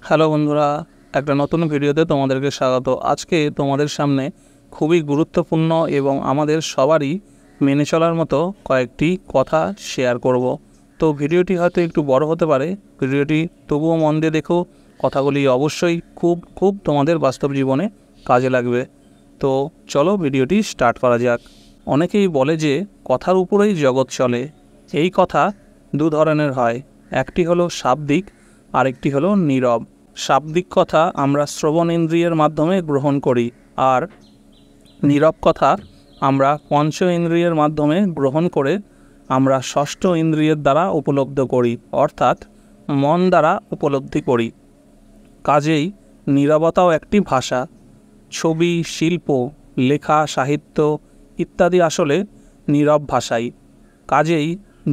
Hello বন্ধুরা, একটা নতুন ভিডিওতে তোমাদেরকে স্বাগত। আজকে তোমাদের সামনে খুবই গুরুত্বপূর্ণ এবং আমাদের সবারই মেনে চলার মতো কয়েকটি কথা শেয়ার করব। তো ভিডিওটি হয়তো একটু বড় হতে পারে, ভিডিওটি তবুও মন দিয়ে দেখো। কথাগুলি অবশ্যই খুব তোমাদের বাস্তব জীবনে কাজে লাগবে। তো চলো ভিডিওটি স্টার্ট করা যাক। অনেকেই বলে যে কথার উপরেই জগৎ চলে। এই কথা দু ধরনের হয়, একটি হলো শাব্দিক, আরেকটি হলো নীরব। শাব্দিক কথা আমরা শ্রবণ ইন্দ্রিয়ের মাধ্যমে গ্রহণ করি, আর নীরব কথা আমরা পঞ্চ ইন্দ্রিয়ের মাধ্যমে গ্রহণ করে আমরা ষষ্ঠ ইন্দ্রিয়ের দ্বারা উপলব্ধ করি, অর্থাৎ মন দ্বারা উপলব্ধি করি। কাজেই নীরবতাও একটি ভাষা। ছবি, শিল্প, লেখা, সাহিত্য ইত্যাদি আসলে নীরব ভাষাই। কাজেই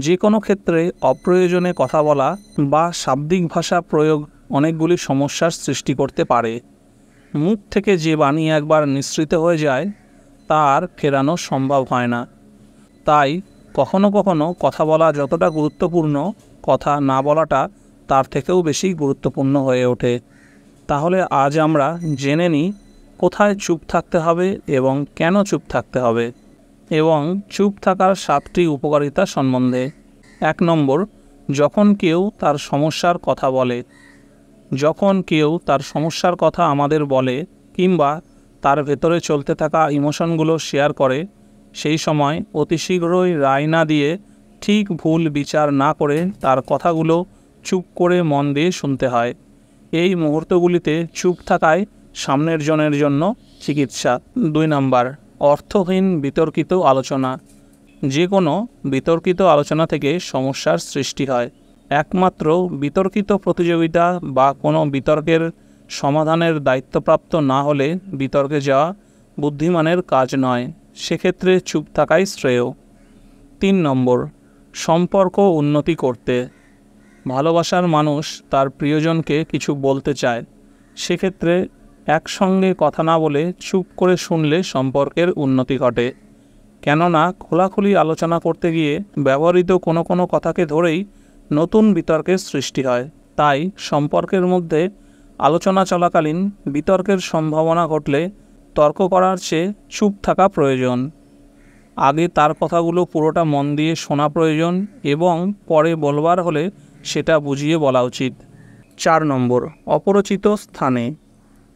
যে কোনো ক্ষেত্রে অপ্রয়োজনে কথা বলা বা শাব্দিক ভাষা প্রয়োগ অনেকগুলি সমস্যার সৃষ্টি করতে পারে। মুখ থেকে যে বাণী একবার নিঃসৃত হয়ে যায় তা আর ফেরানো সম্ভব হয় না। তাই কখনো কখনো কথা বলা যতটা গুরুত্বপূর্ণ, কথা না বলাটা তার থেকেও বেশি গুরুত্বপূর্ণ হয়ে ওঠে। তাহলে আজ আমরা জেনে নিই কোথায় চুপ থাকতে হবে এবং কেন চুপ থাকতে হবে, এবং চুপ থাকার 7টি উপকারিতা সম্বন্ধে। 1 নম্বর, যখন কেউ তার সমস্যার কথা বলে। যখন কেউ তার সমস্যার কথা আমাদের বলে কিংবা তার ভেতরে চলতে থাকা ইমোশনগুলো শেয়ার করে, সেই সময় অতি শীঘ্রই রায় না দিয়ে, ঠিক ভুল বিচার না করে তার কথাগুলো চুপ করে মন দিয়ে শুনতে হয়। এই মুহূর্তগুলিতে চুপ থাকায় সামনের জনের জন্য চিকিৎসা। 2 নম্বর, অর্থহীন বিতর্কিত আলোচনা। যে কোনো বিতর্কিত আলোচনা থেকে সমস্যার সৃষ্টি হয়। একমাত্র বিতর্কিত প্রতিযোগিতা বা কোনো বিতর্কের সমাধানের দায়িত্বপ্রাপ্ত না হলে বিতর্কে যাওয়া বুদ্ধিমানের কাজ নয়। সেক্ষেত্রে চুপ থাকাই শ্রেয়। 3 নম্বর, সম্পর্ক উন্নতি করতে। ভালোবাসার মানুষ তার প্রিয়জনকে কিছু বলতে চায়, সেক্ষেত্রে একসঙ্গে কথা না বলে চুপ করে শুনলে সম্পর্কের উন্নতি ঘটে। কেননা খোলাখুলি আলোচনা করতে গিয়ে ব্যবহৃত কোনো কথাকে ধরেই নতুন বিতর্কের সৃষ্টি হয়। তাই সম্পর্কের মধ্যে আলোচনা চলাকালীন বিতর্কের সম্ভাবনা ঘটলে তর্ক করার চেয়ে চুপ থাকা প্রয়োজন। আগে তার কথাগুলো পুরোটা মন দিয়ে শোনা প্রয়োজন এবং পরে বলবার হলে সেটা বুঝিয়ে বলা উচিত। 4 নম্বর, অপরিচিত স্থানে।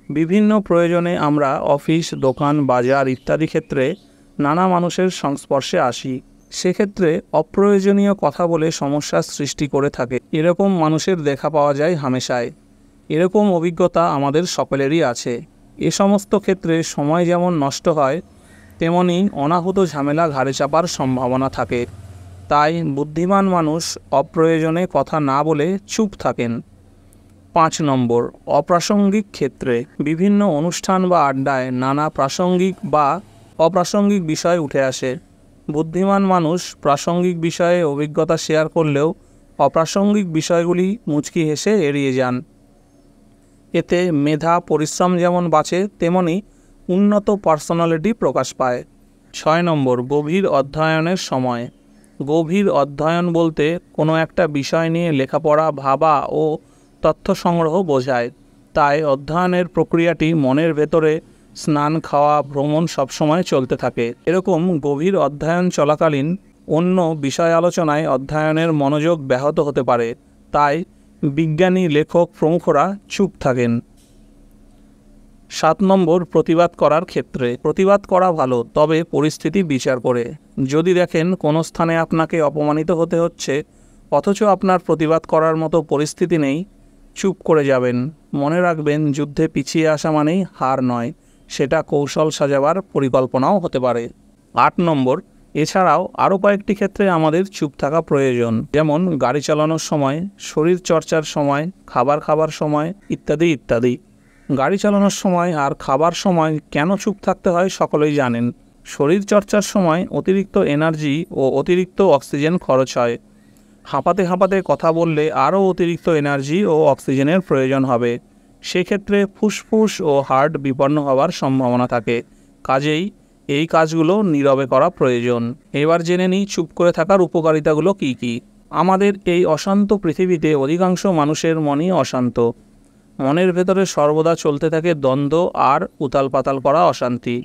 বিভিন্ন প্রয়োজনে আমরা অফিস, দোকান, বাজার ইত্যাদি ক্ষেত্রে নানা মানুষের সংস্পর্শে আসি। সেক্ষেত্রে অপ্রয়োজনীয় কথা বলে সমস্যার সৃষ্টি করে থাকে। এরকম মানুষের দেখা পাওয়া যায় হামেশায়। এরকম অভিজ্ঞতা আমাদের সকলেরই আছে। এ সমস্ত ক্ষেত্রে সময় যেমন নষ্ট হয়, তেমনি অনাহুত ঝামেলা ঘাড়ে চাপার সম্ভাবনা থাকে। তাই বুদ্ধিমান মানুষ অপ্রয়োজনে কথা না বলে চুপ থাকেন। 5 নম্বর, অপ্রাসঙ্গিক ক্ষেত্রে। বিভিন্ন অনুষ্ঠান বা আড্ডায় নানা প্রাসঙ্গিক বা অপ্রাসঙ্গিক বিষয় উঠে আসে। বুদ্ধিমান মানুষ প্রাসঙ্গিক বিষয়ে অভিজ্ঞতা শেয়ার করলেও অপ্রাসঙ্গিক বিষয়গুলি মুচকি হেসে এড়িয়ে যান। এতে মেধা, পরিশ্রম যেমন বাঁচে, তেমনি উন্নত পার্সোনালিটি প্রকাশ পায়। 6 নম্বর, গভীর অধ্যয়নের সময়। গভীর অধ্যয়ন বলতে কোনো একটা বিষয় নিয়ে লেখাপড়া, ভাবা ও তথ্য সংগ্রহ বোঝায়। তাই অধ্যয়নের প্রক্রিয়াটি মনের ভেতরে স্নান, খাওয়া, ভ্রমণ সবসময় চলতে থাকে। এরকম গভীর অধ্যয়ন চলাকালীন অন্য বিষয় আলোচনায় অধ্যয়নের মনোযোগ ব্যাহত হতে পারে। তাই বিজ্ঞানী, লেখক প্রমুখরা চুপ থাকেন। 7 নম্বর, প্রতিবাদ করার ক্ষেত্রে। প্রতিবাদ করা ভালো, তবে পরিস্থিতি বিচার করে। যদি দেখেন কোনো স্থানে আপনাকে অপমানিত হতে হচ্ছে অথচ আপনার প্রতিবাদ করার মতো পরিস্থিতি নেই, চুপ করে যাবেন। মনে রাখবেন, যুদ্ধে পিছিয়ে আসা মানেই হার নয়, সেটা কৌশল সাজাবার পরিকল্পনাও হতে পারে। 8 নম্বর, এছাড়াও আরও কয়েকটি ক্ষেত্রে আমাদের চুপ থাকা প্রয়োজন, যেমন গাড়ি চালানোর সময়, শরীর চর্চার সময়, খাবার খাবার সময় ইত্যাদি ইত্যাদি। গাড়ি চালানোর সময় আর খাবার সময় কেন চুপ থাকতে হয় সকলেই জানেন। শরীর চর্চার সময় অতিরিক্ত এনার্জি ও অতিরিক্ত অক্সিজেন খরচ হয়। হাঁপাতে হাঁপাতে কথা বললে আরও অতিরিক্ত এনার্জি ও অক্সিজেনের প্রয়োজন হবে। সেক্ষেত্রে ফুসফুস ও হার্ট বিপন্ন হওয়ার সম্ভাবনা থাকে। কাজেই এই কাজগুলো নীরবে করা প্রয়োজন। এবার জেনে নিই চুপ করে থাকার উপকারিতাগুলো কী কী। আমাদের এই অশান্ত পৃথিবীতে অধিকাংশ মানুষের মনই অশান্ত। মনের ভেতরে সর্বদা চলতে থাকে দ্বন্দ্ব আর উতাল পাতাল করা অশান্তি।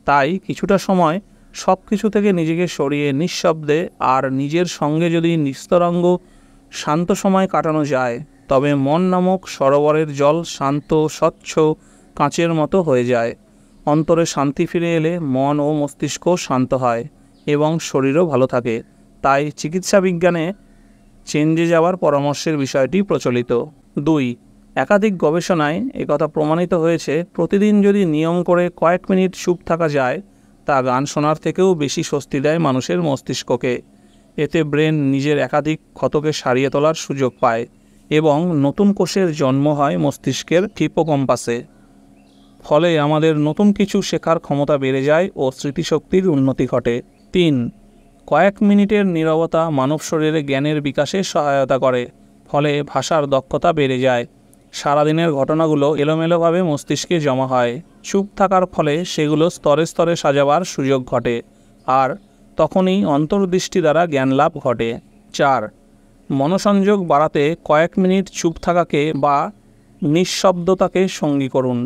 তাই কিছুটা সময় সব কিছু থেকে নিজেকে সরিয়ে নিঃশব্দে আর নিজের সঙ্গে যদি নিস্তরঙ্গ শান্ত সময় কাটানো যায়, তবে মন নামক সরোবরের জল শান্ত স্বচ্ছ কাঁচের মতো হয়ে যায়। অন্তরে শান্তি ফিরে এলে মন ও মস্তিষ্ক শান্ত হয় এবং শরীরও ভালো থাকে। তাই চিকিৎসা বিজ্ঞানে চেঞ্জে যাওয়ার পরামর্শের বিষয়টি প্রচলিত। 2. একাধিক গবেষণায় একথা প্রমাণিত হয়েছে, প্রতিদিন যদি নিয়ম করে কয়েক মিনিট চুপ থাকা যায়, তা গান শোনার থেকেও বেশি স্বস্তি দেয় মানুষের মস্তিষ্ককে। এতে ব্রেন নিজের একাধিক ক্ষতকে সারিয়ে তোলার সুযোগ পায় এবং নতুন কোষের জন্ম হয় মস্তিষ্কের হিপোক্যাম্পাসে। ফলে আমাদের নতুন কিছু শেখার ক্ষমতা বেড়ে যায় ও স্মৃতিশক্তির উন্নতি ঘটে। 3. কয়েক মিনিটের নীরবতা মানব শরীরে জ্ঞানের বিকাশে সহায়তা করে। ফলে ভাষার দক্ষতা বেড়ে যায়। সারাদিনের ঘটনাগুলো এলোমেলোভাবে মস্তিষ্কে জমা হয়। চুপ থাকার ফলে সেগুলো স্তরে স্তরে সাজাবার সুযোগ ঘটে, আর তখনই অন্তর্দৃষ্টি দ্বারা জ্ঞান লাভ ঘটে। 4. মনোসংযোগ বাড়াতে কয়েক মিনিট চুপ থাকাকে বা নিঃশব্দতাকে সঙ্গী করুন।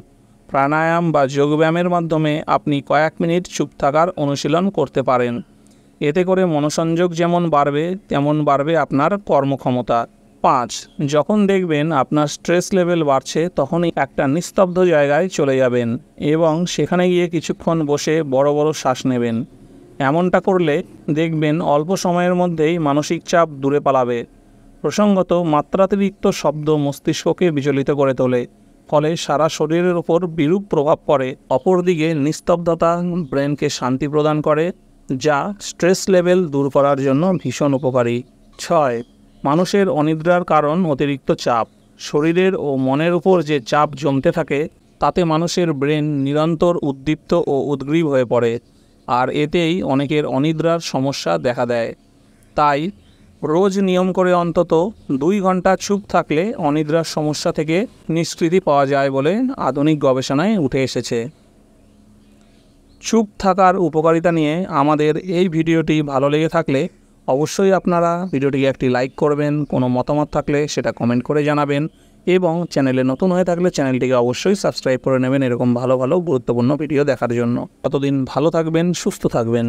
প্রাণায়াম বা যোগব্যায়ামের মাধ্যমে আপনি কয়েক মিনিট চুপ থাকার অনুশীলন করতে পারেন। এতে করে মনোসংযোগ যেমন বাড়বে, তেমন বাড়বে আপনার কর্মক্ষমতা। 5. যখন দেখবেন আপনার স্ট্রেস লেভেল বাড়ছে, তখনই একটা নিস্তব্ধ জায়গায় চলে যাবেন এবং সেখানে গিয়ে কিছুক্ষণ বসে বড় বড় শ্বাস নেবেন। এমনটা করলে দেখবেন অল্প সময়ের মধ্যেই মানসিক চাপ দূরে পালাবে। প্রসঙ্গত, মাত্রাতিরিক্ত শব্দ মস্তিষ্ককে বিচলিত করে তোলে, ফলে সারা শরীরের ওপর বিরূপ প্রভাব পড়ে। অপরদিকে নিস্তব্ধতা ব্রেনকে শান্তি প্রদান করে, যা স্ট্রেস লেভেল দূর করার জন্য ভীষণ উপকারী। 6. মানুষের অনিদ্রার কারণ অতিরিক্ত চাপ। শরীরের ও মনের উপর যে চাপ জমতে থাকে, তাতে মানুষের ব্রেন নিরন্তর উদ্দীপ্ত ও উদ্গ্রীব হয়ে পড়ে, আর এতেই অনেকের অনিদ্রার সমস্যা দেখা দেয়। তাই রোজ নিয়ম করে অন্তত 2 ঘন্টা চুপ থাকলে অনিদ্রার সমস্যা থেকে নিষ্কৃতি পাওয়া যায় বলে আধুনিক গবেষণায় উঠে এসেছে। চুপ থাকার উপকারিতা নিয়ে আমাদের এই ভিডিওটি ভালো লেগে থাকলে অবশ্যই আপনারা ভিডিওটিকে একটি লাইক করবেন, কোনো মতামত থাকলে সেটা কমেন্ট করে জানাবেন এবং চ্যানেলে নতুন হয়ে থাকলে চ্যানেলটিকে অবশ্যই সাবস্ক্রাইব করে নেবেন এরকম ভালো ভালো গুরুত্বপূর্ণ ভিডিও দেখার জন্য। ততদিন ভালো থাকবেন, সুস্থ থাকবেন।